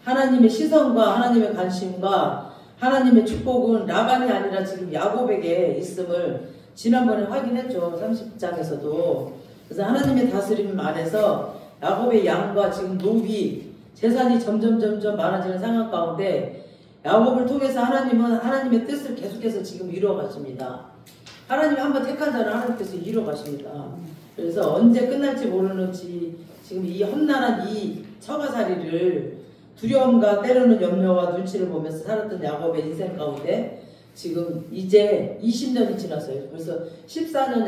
하나님의 시선과 하나님의 관심과 하나님의 축복은 라반이 아니라 지금 야곱에게 있음을 지난번에 확인했죠. 30장에서도. 그래서 하나님의 다스림 안에서 야곱의 양과 지금 노비, 재산이 점점 많아지는 상황 가운데 야곱을 통해서 하나님은 하나님의 뜻을 계속해서 지금 이루어 가십니다. 하나님이 한번 택한 자는 하나님께서 이루어 가십니다. 그래서 언제 끝날지 모르는지 지금 이 험난한 이 처가살이를 두려움과 때로는 염려와 눈치를 보면서 살았던 야곱의 인생 가운데 지금 이제 20년이 지났어요. 그래서 14년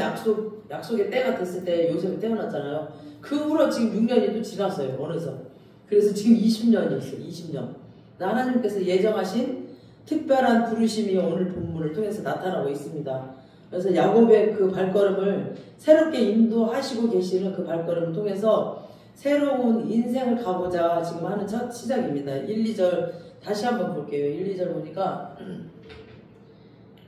약속의 때가 됐을 때 요셉이 태어났잖아요. 그 후로 지금 6년이 또 지났어요. 어느덧. 그래서 지금 20년이 있어요. 20년. 하나님께서 예정하신 특별한 부르심이 오늘 본문을 통해서 나타나고 있습니다. 그래서 야곱의 그 발걸음을 새롭게 인도하시고 계시는 그 발걸음을 통해서 새로운 인생을 가고자 지금 하는 첫 시작입니다. 1, 2절 다시 한번 볼게요. 1, 2절 보니까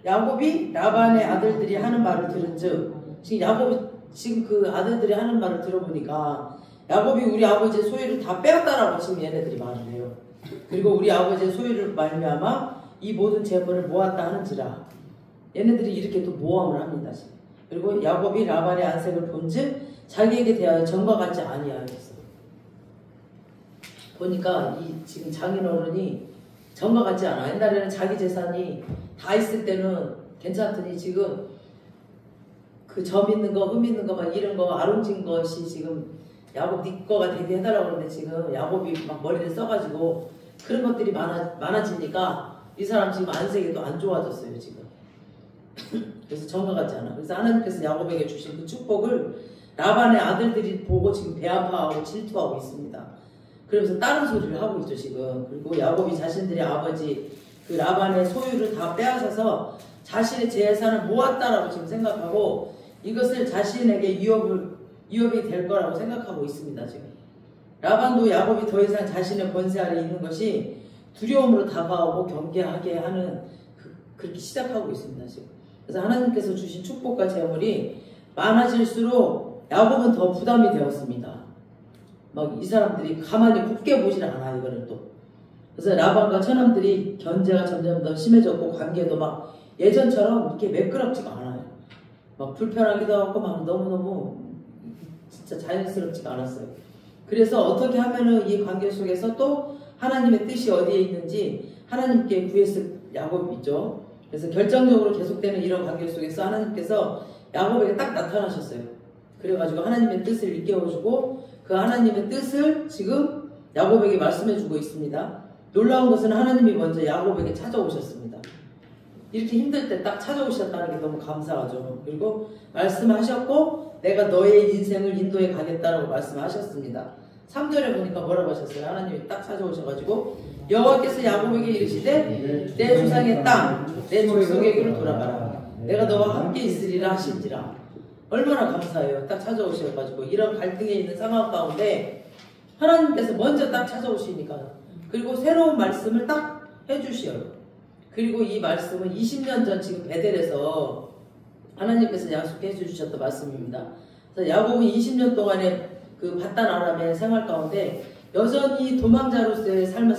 야곱이 라반의 아들들이 하는 말을 들은즉 지금 야곱이 지금 그 아들들이 하는 말을 들어보니까 야곱이 우리 아버지의 소유를 다 빼앗다라고 지금 얘네들이 말을 해요. 그리고 우리 아버지의 소유를 말미암아 이 모든 재물을 모았다 하는지라 얘네들이 이렇게 또 모함을 합니다. 그리고 야곱이 라반의 안색을 본즉 자기에게 대하여 전과 같지 아니하였어. 보니까 이 지금 장인어른이 전과 같지 않아. 옛날에는 자기 재산이 다 있을 때는 괜찮더니 지금 그 점 있는 거, 흠 있는 거, 막 이런 거, 아롱진 것이 지금 야곱 네 거가 되게 해달라고 그러는데 지금 야곱이 막 머리를 써가지고 그런 것들이 많아지니까 이 사람 지금 안색이 또 안 좋아졌어요, 지금. 그래서 전과 같지 않아. 그래서 하나님께서 야곱에게 주신 그 축복을 라반의 아들들이 보고 지금 배아파하고 질투하고 있습니다. 그러면서 다른 소리를 하고 있죠, 지금. 그리고 야곱이 자신들의 아버지 그 라반의 소유를 다 빼앗아서 자신의 재산을 모았다라고 지금 생각하고 이것을 자신에게 위협이 될 거라고 생각하고 있습니다, 지금. 라반도 야곱이 더 이상 자신의 권세 아래 있는 것이 두려움으로 다가오고 경계하게 하는 그렇게 시작하고 있습니다, 지금. 그래서 하나님께서 주신 축복과 재물이 많아질수록 야곱은 더 부담이 되었습니다. 막 이 사람들이 가만히 굽게 보질 않아, 이거는 또. 그래서 라반과 처남들이 견제가 점점 더 심해졌고 관계도 막 예전처럼 이렇게 매끄럽지가 않아요. 막 불편하기도 하고 막 너무너무 진짜 자연스럽지가 않았어요. 그래서 어떻게 하면은 이 관계 속에서 또 하나님의 뜻이 어디에 있는지 하나님께 구했을 야곱이죠. 그래서 결정적으로 계속되는 이런 관계 속에서 하나님께서 야곱에게 딱 나타나셨어요. 그래가지고 하나님의 뜻을 일깨워주고 그 하나님의 뜻을 지금 야곱에게 말씀해주고 있습니다. 놀라운 것은 하나님이 먼저 야곱에게 찾아오셨습니다. 이렇게 힘들 때 딱 찾아오셨다는 게 너무 감사하죠. 그리고 말씀하셨고 내가 너의 인생을 인도해 가겠다라고 말씀하셨습니다. 3절에 보니까 뭐라고 하셨어요? 하나님이 딱 찾아오셔가지고 여호와께서 야곱에게 이르시되 내 조상의 땅 내 족속에게로 돌아가라. 내가 너와 함께 있으리라 하신지라. 얼마나 감사해요. 딱 찾아오셔가지고 이런 갈등에 있는 상황 가운데 하나님께서 먼저 딱 찾아오시니까 그리고 새로운 말씀을 딱 해주셔요. 그리고 이 말씀은 20년 전 지금 베델에서 하나님께서 약속해 주셨던 말씀입니다. 그래서 야곱은 20년 동안의 그 바단 아람의 생활 가운데 여전히 도망자로서의 삶을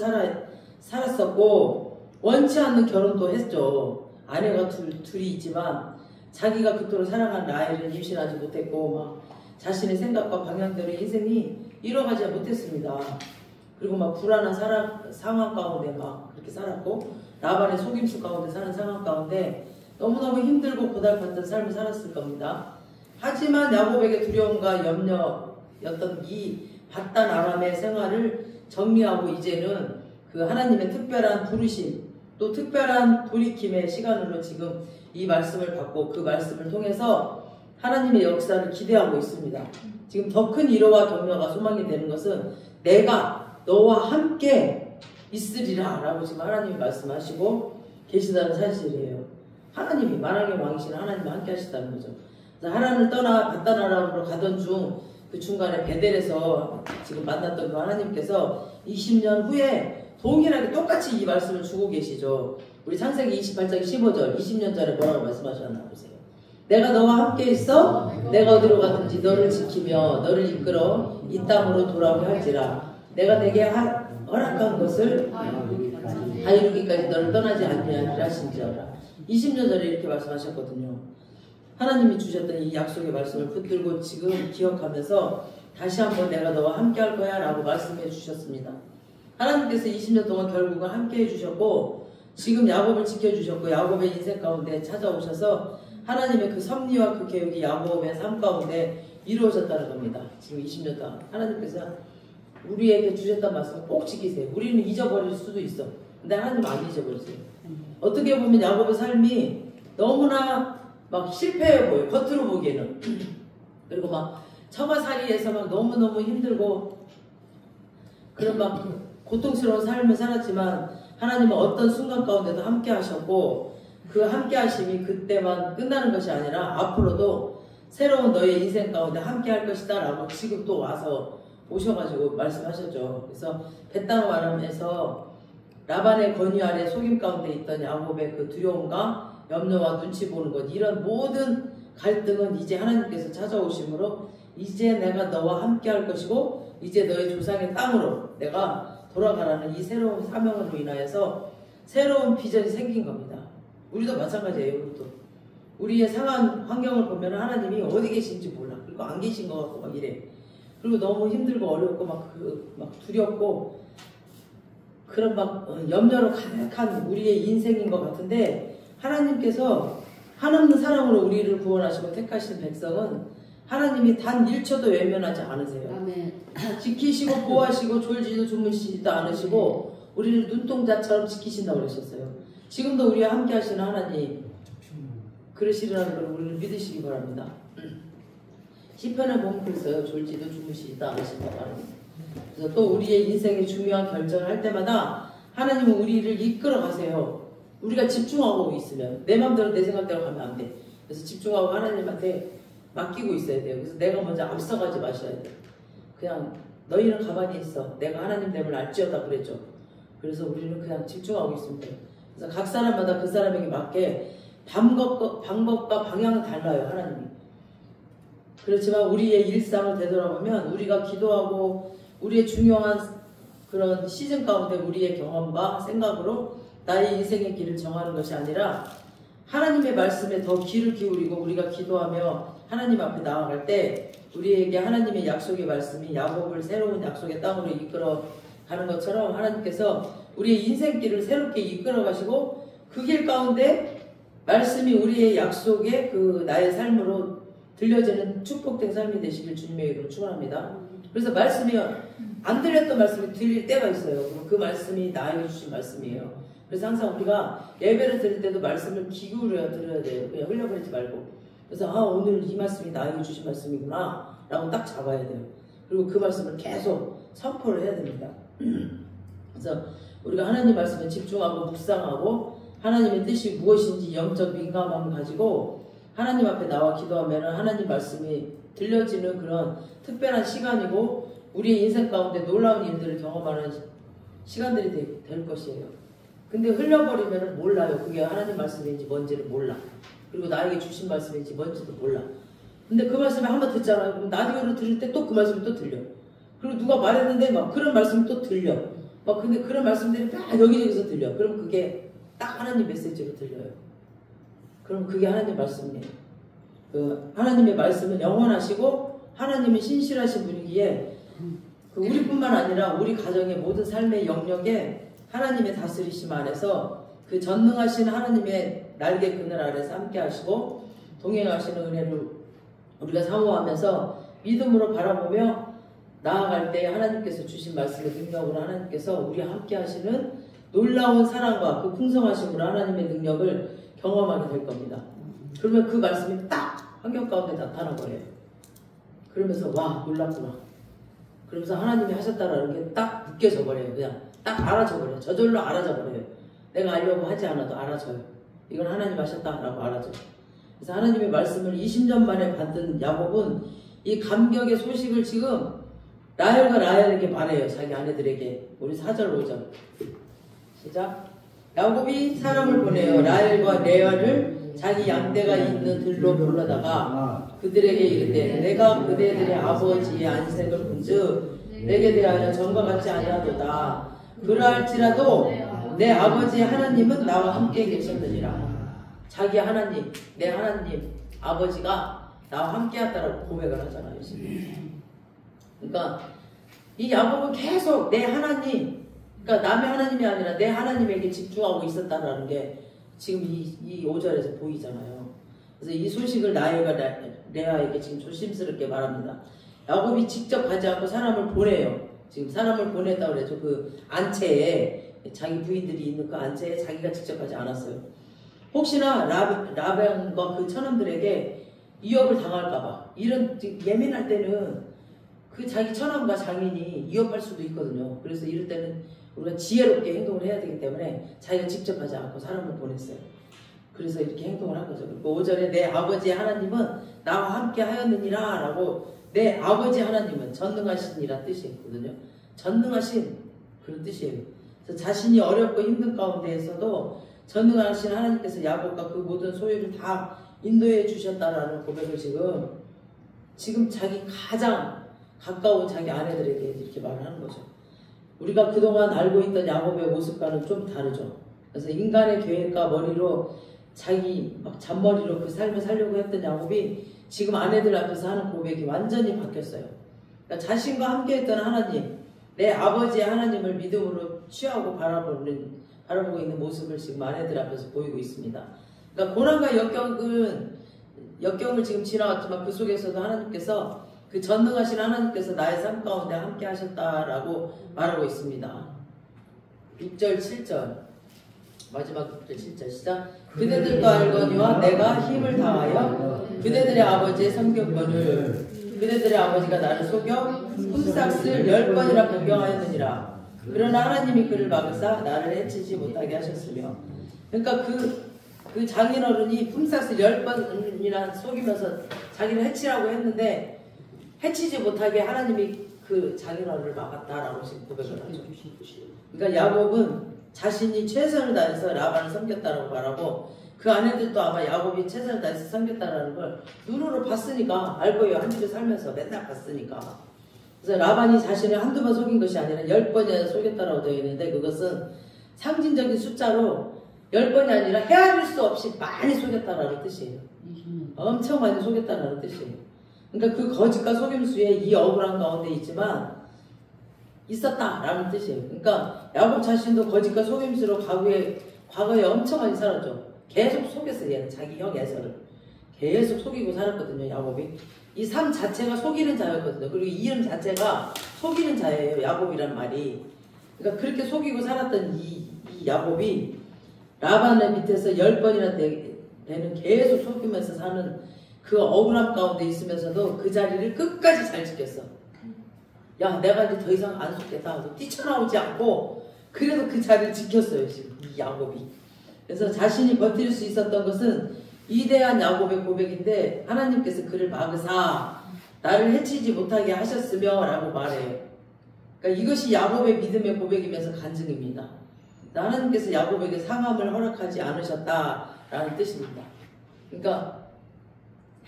살았었고 원치 않는 결혼도 했죠. 아내가 둘이 있지만 자기가 그토록 사랑한 라헬을 임신하지 못했고 막 자신의 생각과 방향대로 인생이 이뤄가지 못했습니다. 그리고 막 불안한 상황 가운데 막 그렇게 살았고 라반의 속임수 가운데 사는 상황 가운데 너무너무 힘들고 고달팠던 삶을 살았을 겁니다. 하지만 야곱에게 두려움과 염려였던 이 바단 아람의 생활을 정리하고 이제는 그 하나님의 특별한 부르심 또 특별한 돌이킴의 시간으로 지금 이 말씀을 받고 그 말씀을 통해서 하나님의 역사를 기대하고 있습니다. 지금 더 큰 위로와 격려가 소망이 되는 것은 내가 너와 함께 있으리라 라고 지금 하나님이 말씀하시고 계시다는 사실이에요. 하나님이 만왕의 왕이신 하나님과 함께 하시다는 거죠. 그래서 하나님을 떠나 바단 아람으로 가던 중 그 중간에 베델에서 지금 만났던 그 하나님께서 20년 후에 동일하게 똑같이 이 말씀을 주고 계시죠. 우리 창세기 28장 15절 20년 전에 뭐라고 말씀하셨나 보세요. 내가 너와 함께 있어 내가 어디로 가든지 너를 지키며 너를 이끌어 이 땅으로 돌아오게 할지라. 내가 내게 허락한 것을 다 이루기까지 너를 떠나지 않게 하신지어라. 20년 전에 이렇게 말씀하셨거든요. 하나님이 주셨던 이 약속의 말씀을 붙들고 지금 기억하면서 다시 한번 내가 너와 함께 할 거야 라고 말씀해 주셨습니다. 하나님께서 20년 동안 결국은 함께 해주셨고 지금 야곱을 지켜주셨고 야곱의 인생 가운데 찾아오셔서 하나님의 그 섭리와 그 계획이 야곱의 삶 가운데 이루어졌다는 겁니다. 지금 20년 동안 하나님께서 우리에게 주셨던 말씀을 꼭 지키세요. 우리는 잊어버릴 수도 있어. 근데 하나님은 안 잊어버리세요. 어떻게 보면 야곱의 삶이 너무나 막 실패해 보여. 겉으로 보기에는. 그리고 막 처가살이에서 막 너무너무 힘들고 그런 막 고통스러운 삶을 살았지만 하나님은 어떤 순간 가운데도 함께 하셨고 그 함께 하심이 그때만 끝나는 것이 아니라 앞으로도 새로운 너의 인생 가운데 함께 할 것이다 라고 지금 또 와서 오셔가지고 말씀하셨죠. 그래서 벳당 아람에서 라반의 권위 아래 속임 가운데 있던 야곱의 그 두려움과 염려와 눈치 보는 것 이런 모든 갈등은 이제 하나님께서 찾아오심으로 이제 내가 너와 함께 할 것이고 이제 너의 조상의 땅으로 내가 돌아가라는 이 새로운 사명으로 인하여서 새로운 비전이 생긴 겁니다. 우리도 마찬가지예요. 이것도 우리의 상한 환경을 보면 하나님이 어디 계신지 몰라. 그리고 안 계신 것 같고 막 이래. 그리고 너무 힘들고 어렵고 막 두렵고 그런 막 염려로 가득한 우리의 인생인 것 같은데 하나님께서 한없는 사랑으로 우리를 구원하시고 택하신 백성은 하나님이 단 1초도 외면하지 않으세요. 아멘. 지키시고 보호하시고 졸지도 주무시지도 않으시고 우리를 눈동자처럼 지키신다고 그러셨어요. 지금도 우리와 함께 하시는 하나님 그러시라는 걸 우리를 믿으시기 바랍니다. 시편에 보면 그랬어요. 졸지도 주무시지도 않으신다고 합니다. 그래서 또 우리의 인생의 중요한 결정을 할 때마다 하나님은 우리를 이끌어 가세요. 우리가 집중하고 있으면 내 마음대로 내 생각대로 가면 안 돼. 그래서 집중하고 하나님한테 맡기고 있어야 돼요. 그래서 내가 먼저 앞서가지 마셔야 돼요. 그냥 너희는 가만히 있어. 내가 하나님 됨을 알지어다 그랬죠. 그래서 우리는 그냥 집중하고 있으면 돼요. 그래서 각 사람마다 그 사람에게 맞게 방법과 방향은 달라요. 하나님이. 그렇지만 우리의 일상을 되돌아보면 우리가 기도하고 우리의 중요한 그런 시즌 가운데 우리의 경험과 생각으로 나의 인생의 길을 정하는 것이 아니라 하나님의 말씀에 더 귀를 기울이고 우리가 기도하며 하나님 앞에 나아갈 때 우리에게 하나님의 약속의 말씀이 야곱을 새로운 약속의 땅으로 이끌어 가는 것처럼 하나님께서 우리의 인생길을 새롭게 이끌어 가시고 그 길 가운데 말씀이 우리의 약속의 그 나의 삶으로 들려지는 축복된 삶이 되시길 주님의 이름으로 축원합니다. 그래서 말씀이 안 들렸던 말씀이 들릴 때가 있어요. 그 말씀이 나에게 주신 말씀이에요. 그래서 항상 우리가 예배를 드릴 때도 말씀을 기울여 드려야 돼요. 그냥 흘려버리지 말고. 그래서 오늘 이 말씀이 나에게 주신 말씀이구나 라고 딱 잡아야 돼요. 그리고 그 말씀을 계속 선포를 해야 됩니다. 그래서 우리가 하나님 말씀에 집중하고 묵상하고 하나님의 뜻이 무엇인지 영적 민감함을 가지고 하나님 앞에 나와 기도하면 하나님 말씀이 들려지는 그런 특별한 시간이고 우리의 인생 가운데 놀라운 일들을 경험하는 시간들이 될 것이에요. 근데 흘려버리면 몰라요. 그게 하나님 말씀인지 뭔지를 몰라. 그리고 나에게 주신 말씀인지 뭔지도 몰라. 근데 그 말씀을 한번 듣잖아요. 그럼 라디오를 들을 때 또 그 말씀이 또 들려. 그리고 누가 말했는데 막 그런 말씀이 또 들려. 막 근데 그런 말씀들이 막 여기저기서 들려. 그럼 그게 딱 하나님 메시지로 들려요. 그럼 그게 하나님 말씀이에요. 그 하나님의 말씀은 영원하시고 하나님은 신실하신 분이기에 그 우리뿐만 아니라 우리 가정의 모든 삶의 영역에 하나님의 다스리심 안에서 그 전능하신 하나님의 날개 그늘 아래서 함께 하시고 동행하시는 은혜를 우리가 사모하면서 믿음으로 바라보며 나아갈 때 하나님께서 주신 말씀의 능력으로 하나님께서 우리와 함께 하시는 놀라운 사랑과 그 풍성하심으로 하나님의 능력을 경험하게 될 겁니다. 그러면 그 말씀이 딱 환경 가운데 나타난 거예요. 그러면서 와 놀랍구나. 그러면서 하나님이 하셨다라는 게 딱 느껴져 버려요. 그냥 딱 알아져 버려요. 저절로 알아져 버려요. 내가 알려고 하지 않아도 알아져요. 이건 하나님 하셨다라고 알아져요. 그래서 하나님의 말씀을 20년 만에 받은 야곱은 이 감격의 소식을 지금 라헬과 라헬에게 말해요. 자기 아내들에게. 우리 4절 5절 시작. 야곱이 사람을 보내어 라헬과 레아를 자기 양떼가 있는 들로 불러다가 그들에게 이르되 내가 그대들의 아버지의 안색을 본즉 내게 대하여 전과 같지 아니하도다. 그러할지라도 내 아버지 하나님은 나와 함께 계셨느니라. 자기 하나님, 내 하나님 아버지가 나와 함께 하다라고 고백을 하잖아요. 그러니까 이 야곱은 계속 내 하나님, 그러니까 남의 하나님이 아니라 내 하나님에게 집중하고 있었다는 게 지금 이 5절에서 보이잖아요. 그래서 이 소식을 레아에게 지금 조심스럽게 말합니다. 야곱이 직접 가지 않고 사람을 보내요. 지금 사람을 보냈다고 그랬죠. 그 안채에 자기 부인들이 있는 그 안채에 자기가 직접 가지 않았어요. 혹시나 라반과 그 처남들에게 위협을 당할까봐, 이런 예민할 때는 그 자기 처남과 장인이 위협할 수도 있거든요. 그래서 이럴 때는 우리가 지혜롭게 행동을 해야 되기 때문에 자기가 직접 가지 않고 사람을 보냈어요. 그래서 이렇게 행동을 한 거죠. 그리고 5절에 내 아버지 하나님은 나와 함께 하였느니라 라고, 내 아버지 하나님은 전능하신이라 뜻이거든요. 전능하신 그런 뜻이에요. 그래서 자신이 어렵고 힘든 가운데에서도 전능하신 하나님께서 야곱과 그 모든 소유를 다 인도해 주셨다라는 고백을 지금 자기 가장 가까운 자기 아내들에게 이렇게 말을 하는 거죠. 우리가 그동안 알고 있던 야곱의 모습과는 좀 다르죠. 그래서 인간의 계획과 머리로 자기 막 잔머리로 그 삶을 살려고 했던 야곱이 지금 아내들 앞에서 하는 고백이 완전히 바뀌었어요. 그러니까 자신과 함께 했던 하나님, 내 아버지의 하나님을 믿음으로 취하고 바라보고 있는 모습을 지금 아내들 앞에서 보이고 있습니다. 그러니까 고난과 역경을 지금 지나왔지만 그 속에서도 하나님께서, 그 전능하신 하나님께서 나의 삶 가운데 함께 하셨다라고 말하고 있습니다. 6절 7절 마지막 6절 7절 시작. 그대들도 알거니와 내가 힘을 다하여 그대들의 아버지의 성경권을, 그대들의 아버지가 나를 속여 품삯을 10번이나 변경하였느니라. 그러나 하나님이 그를 막으사 나를 해치지 못하게 하셨으며. 그러니까 그 장인어른이 품삯을 10번이나 속이면서 자기를 해치라고 했는데 해치지 못하게 하나님이 그 장인어른을 막았다라고 지금 고백을 하죠. 그러니까 야곱은 자신이 최선을 다해서 라반을 섬겼다라고 말하고, 그 아내들도 아마 야곱이 최선을 다해서 섬겼다라는 걸 눈으로 봤으니까 알 거예요. 한 집에 살면서 맨날 봤으니까. 그래서 라반이 자신을 한두 번 속인 것이 아니라 10번이나 속였다라고 되어 있는데, 그것은 상징적인 숫자로 10번이 아니라 헤아릴 수 없이 많이 속였다라는 뜻이에요. 엄청 많이 속였다라는 뜻이에요. 그러니까 그 거짓과 속임수에 이 억울한 가운데 있지만 있었다라는 뜻이에요. 그러니까 야곱 자신도 거짓과 속임수로 과거에 엄청 많이 살았죠. 계속 속였어요. 얘는 자기 형 에서를 계속 속이고 살았거든요. 야곱이 이 삶 자체가 속이는 자였거든요. 그리고 이 이름 자체가 속이는 자예요. 야곱이란 말이. 그러니까 그렇게 속이고 살았던 이 야곱이 라반의 밑에서 10번이나 되는 계속 속이면서 사는 그 억울함 가운데 있으면서도 그 자리를 끝까지 잘 지켰어. 야, 내가 이제 더 이상 안 속겠다 하고 뛰쳐나오지 않고 그래도 그 자리를 지켰어요. 지금 이 야곱이. 그래서 자신이 버틸 수 있었던 것은 위대한 야곱의 고백인데, 하나님께서 그를 막으사 나를 해치지 못하게 하셨으며 라고 말해요. 그러니까 이것이 야곱의 믿음의 고백이면서 간증입니다. 하나님께서 야곱에게 상함을 허락하지 않으셨다라는 뜻입니다. 그러니까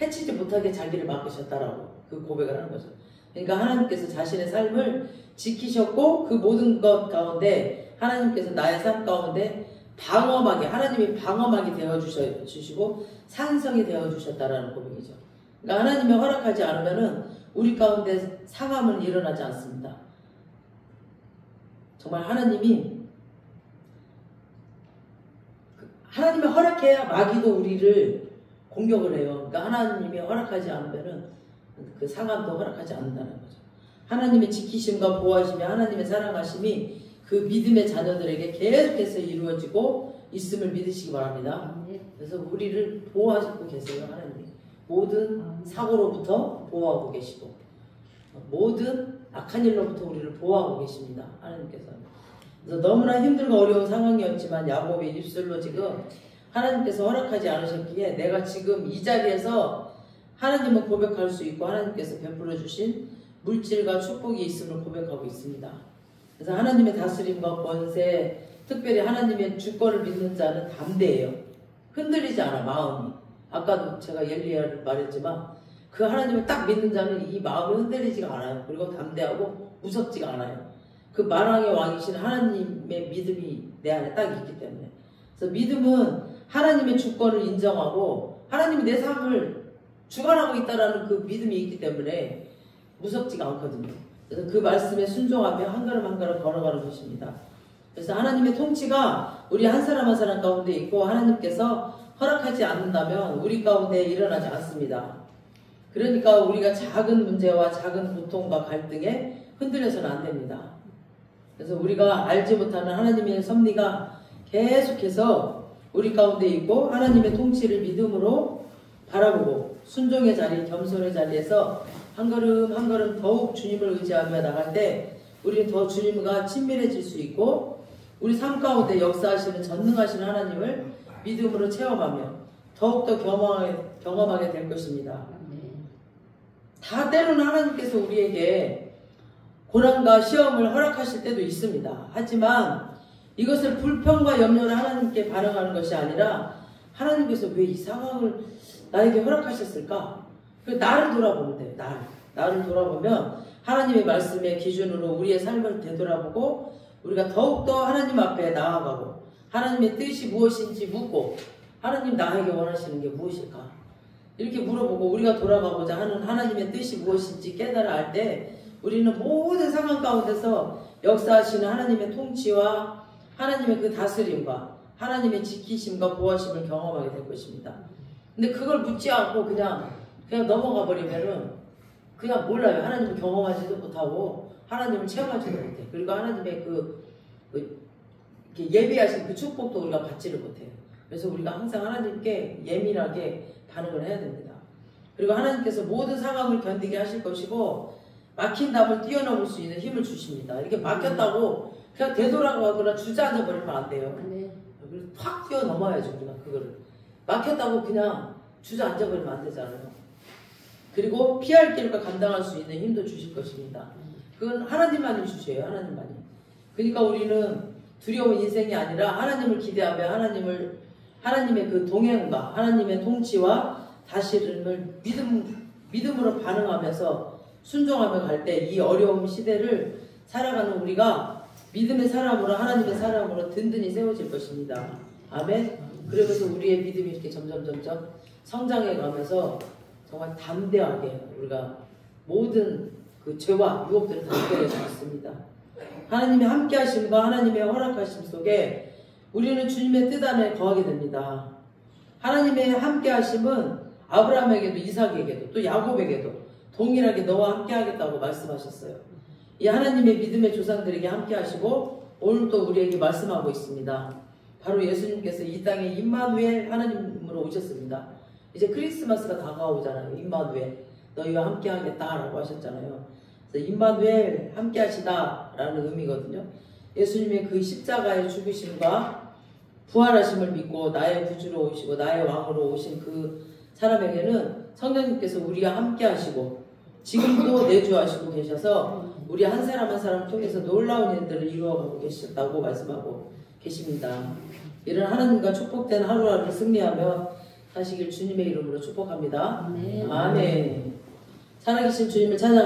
해치지 못하게 자기를 막으셨다라고 그 고백을 하는 거죠. 그러니까 하나님께서 자신의 삶을 지키셨고, 그 모든 것 가운데 하나님께서 나의 삶 가운데 방어막이, 하나님이 방어막이 되어주시고 산성이 되어주셨다라는 고백이죠. 그러니까 하나님이 허락하지 않으면은 우리 가운데 상함은 일어나지 않습니다. 정말 하나님이 허락해야 마귀도 우리를 공격을 해요. 그러니까 하나님이 허락하지 않으면은 그 상함도 허락하지 않는다는 거죠. 하나님의 지키심과 보호하심이, 하나님의 사랑하심이 그 믿음의 자녀들에게 계속해서 이루어지고 있음을 믿으시기 바랍니다. 그래서 우리를 보호하시고 계세요. 하나님 모든 사고로부터 보호하고 계시고 모든 악한 일로부터 우리를 보호하고 계십니다. 하나님께서. 그래서 너무나 힘들고 어려운 상황이었지만 야곱의 입술로 지금 하나님께서 허락하지 않으셨기에 내가 지금 이 자리에서 하나님을 고백할 수 있고 하나님께서 베풀어 주신 물질과 축복이 있음을 고백하고 있습니다. 그래서 하나님의 다스림과 권세, 특별히 하나님의 주권을 믿는 자는 담대해요. 흔들리지 않아, 마음이. 아까도 제가 엘리야를 말했지만 그 하나님을 딱 믿는 자는 이 마음이 흔들리지가 않아요. 그리고 담대하고 무섭지가 않아요. 그 만왕의 왕이신 하나님의 믿음이 내 안에 딱 있기 때문에. 그래서 믿음은 하나님의 주권을 인정하고 하나님이 내 삶을 주관하고 있다라는 그 믿음이 있기 때문에 무섭지가 않거든요. 그래서 그 말씀에 순종하며 한 걸음 한 걸음 걸어가는 것입니다. 그래서 하나님의 통치가 우리 한 사람 한 사람 가운데 있고 하나님께서 허락하지 않는다면 우리 가운데 일어나지 않습니다. 그러니까 우리가 작은 문제와 작은 고통과 갈등에 흔들려서는 안 됩니다. 그래서 우리가 알지 못하는 하나님의 섭리가 계속해서 우리 가운데 있고 하나님의 통치를 믿음으로 바라보고 순종의 자리, 겸손의 자리에서 한 걸음 한 걸음 더욱 주님을 의지하며 나갈 때 우리는 더 주님과 친밀해질 수 있고 우리 삶 가운데 역사하시는 전능하신 하나님을 믿음으로 체험하며 더욱더 경험하게 될 것입니다. 다 때로는 하나님께서 우리에게 고난과 시험을 허락하실 때도 있습니다. 하지만 이것을 불평과 염려를 하나님께 반응하는 것이 아니라 하나님께서 왜 이 상황을 나에게 허락하셨을까? 나를 돌아보면 돼요. 나를 돌아보면 하나님의 말씀의 기준으로 우리의 삶을 되돌아보고 우리가 더욱더 하나님 앞에 나아가고 하나님의 뜻이 무엇인지 묻고 하나님 나에게 원하시는 게 무엇일까? 이렇게 물어보고 우리가 돌아가고자 하는 하나님의 뜻이 무엇인지 깨달아 알 때 우리는 모든 상황 가운데서 역사하시는 하나님의 통치와 하나님의 그 다스림과 하나님의 지키심과 보호하심을 경험하게 될 것입니다. 근데 그걸 묻지 않고 그냥 넘어가 버리면은 그냥 몰라요. 하나님을 경험하지도 못하고 하나님을 체험하지도 못해. 그리고 하나님의 이렇게 예비하신 그 축복도 우리가 받지를 못해요. 그래서 우리가 항상 하나님께 예민하게 반응을 해야 됩니다. 그리고 하나님께서 모든 상황을 견디게 하실 것이고 막힌 담을 뛰어넘을 수 있는 힘을 주십니다. 이렇게 막혔다고 그냥 되돌아가거나 주저앉아 버리면 안 돼요. 확 뛰어넘어야죠. 우리가 그거를. 막혔다고 그냥 주저앉아 버리면 안 되잖아요. 그리고 피할 길과 감당할 수 있는 힘도 주실 것입니다. 그건 하나님만이 주셔요. 하나님만이. 그러니까 우리는 두려운 인생이 아니라 하나님을 기대하며 하나님의 그 동행과 하나님의 통치와 다스림을 믿음으로 반응하면서 순종하며 갈 때 이 어려운 시대를 살아가는 우리가 믿음의 사람으로 하나님의 사람으로 든든히 세워질 것입니다. 아멘. 그러면서 우리의 믿음이 이렇게 점점 성장해 가면서 정말 담대하게 우리가 모든 그 죄와 유혹들을 다 이겨낼 수 있습니다. 하나님의 함께 하심과 하나님의 허락하심 속에 우리는 주님의 뜻 안에 거하게 됩니다. 하나님의 함께 하심은 아브라함에게도 이삭에게도 또 야곱에게도 동일하게 너와 함께 하겠다고 말씀하셨어요. 이 하나님의 믿음의 조상들에게 함께 하시고 오늘 또 우리에게 말씀하고 있습니다. 바로 예수님께서 이 땅에 임마누엘 하나님으로 오셨습니다. 이제 크리스마스가 다가오잖아요. 임마누엘 너희와 함께 하겠다라고 하셨잖아요. 그래서 임마누엘 함께 하시다라는 의미거든요. 예수님의 그 십자가의 죽으심과 부활하심을 믿고 나의 구주로 오시고 나의 왕으로 오신 그 사람에게는 성령님께서 우리와 함께 하시고 지금도 내주하시고 계셔서 우리 한 사람 한 사람 통해서 놀라운 일들을 이루어가고 계셨다고 말씀하고 계십니다. 이런 하나님과 축복된 하루하루를 승리하며 사시길 주님의 이름으로 축복합니다. 아멘. 살아계신 주님을 찬양합니다.